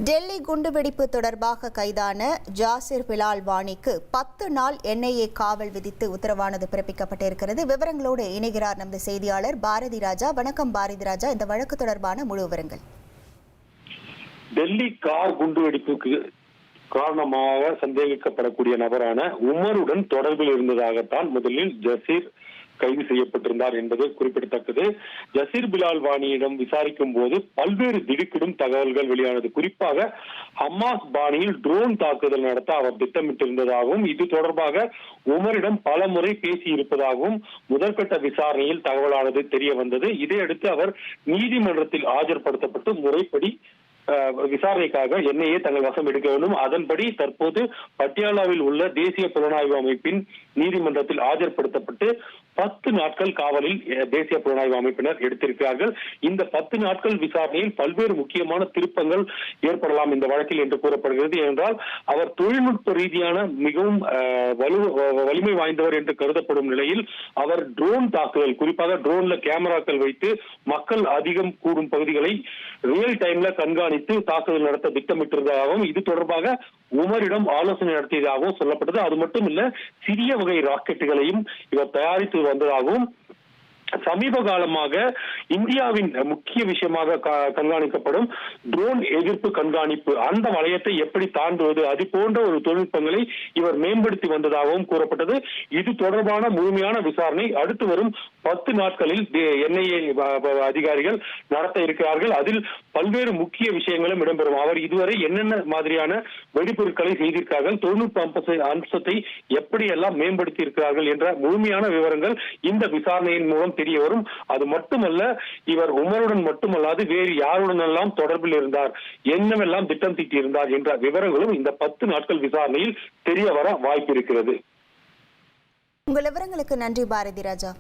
டெல்லி குண்டுவெடிப்பு தொடர்பாக கைதான ஜாசிர் பிலால் வாணிக்கு 10 நாள் NIA காவல் விதித்து உத்தரவானது பிறப்பிக்கப்பட்டிருக்கிறது. விவரங்களோடு இணைகிறார் நமது செய்தியாளர் பாரதி ராஜா. வணக்கம் பாரதி ராஜா, இந்த வழக்கு தொடர்பான முழு விவரங்கள். டெல்லி கார் குண்டுவெடிப்புக்கு காரணமாக சந்தேகிக்கப்படக்கூடிய நபரான உமருடன் தொடர்பில் இருந்ததாகத்தான் முதலில் ஜசீர் கைது செய்யப்பட்டிருந்தார் என்பது குறிப்பிடத்தக்கது. ஜசீர் பிலால் வாணியிடம் விசாரிக்கும் போது பல்வேறு திடுக்கிடும் தகவல்கள் வெளியானது. குறிப்பாக ஹமாஸ் பாணியில் ட்ரோன் தாக்குதல் நடத்த அவர் திட்டமிட்டிருந்ததாகவும் இது தொடர்பாக உமரிடம் பல முறை பேசி இருப்பதாகவும் முதற்கட்ட விசாரணையில் தகவலானது தெரிய வந்தது. இதையடுத்து அவர் நீதிமன்றத்தில் ஆஜர்படுத்தப்பட்டு முறைப்படி விசாரணைக்காக NIA தங்கள் வசம் எடுக்க வேண்டும். அதன்படி தற்போது பட்டியாலாவில் உள்ள தேசிய புலனாய்வு அமைப்பின் நீதிமன்றத்தில் ஆஜர்படுத்தப்பட்டு 10 நாட்கள் காவலில் தேசிய புலனாய்வு அமைப்பினர் எடுத்திருக்கிறார்கள். இந்த 10 நாட்கள் விசாரணையில் பல்வேறு முக்கியமான திருப்பங்கள் ஏற்படலாம் இந்த வழக்கில் என்று கூறப்படுகிறது. என்றால் அவர் தொழில்நுட்ப ரீதியான மிகவும் வலிமை வாய்ந்தவர் என்று கருதப்படும் நிலையில் அவர் ட்ரோன் தாக்குதல், குறிப்பாக ட்ரோன்ல கேமராக்கள் வைத்து மக்கள் அதிகம் கூடும் பகுதிகளை ரியல் டைம்ல கண்காணித்து தாக்குதல் நடத்த திட்டமிட்டிருந்ததாகவும் இது தொடர்பாக உமரிடம் ஆலோசனை நடத்தியதாகவும் சொல்லப்பட்டது. அது மட்டும் இல்ல, சிறிய வகை ராக்கெட்டுகளையும் இவர் தயாரித்து வந்ததாகவும் சமீப காலமாக இந்தியாவின் முக்கிய விஷயமாக கண்காணிக்கப்படும் ட்ரோன் எதிர்ப்பு கண்காணிப்பு, அந்த வளையத்தை எப்படி தாண்டுவது, அது போன்ற ஒரு தொழில்நுட்பங்களை இவர் மேம்படுத்தி வந்ததாகவும் கூறப்பட்டது. இது தொடர்பான முழுமையான விசாரணை அடுத்து வரும் 10 நாட்களில் NIA அதிகாரிகள் நடத்த இருக்கிறார்கள். அதில் பல்வேறு முக்கிய விஷயங்களும் இடம்பெறும். அவர் இதுவரை என்னென்ன மாதிரியான வெடிப்பொருட்களை செய்திருக்கிறார்கள், தொழில்நுட்ப அம்சத்தை எப்படியெல்லாம் மேம்படுத்தி இருக்கிறார்கள் என்ற முழுமையான விவரங்கள் இந்த விசாரணையின் மூலம் தெரிய வரும். அது மட்டுமல்ல, இவர் உமருடன் மட்டுமல்லாது வேறு யாருடன் எல்லாம் தொடர்பில் இருந்தார், என்னவெல்லாம் திட்டம் தீட்டியிருந்தார் என்ற விவரங்களும் இந்த 10 நாட்கள் விசாரணையில் தெரிய வர வாய்ப்பு இருக்கிறது. உங்கள் விவரங்களுக்கு நன்றி பாரதி ராஜா.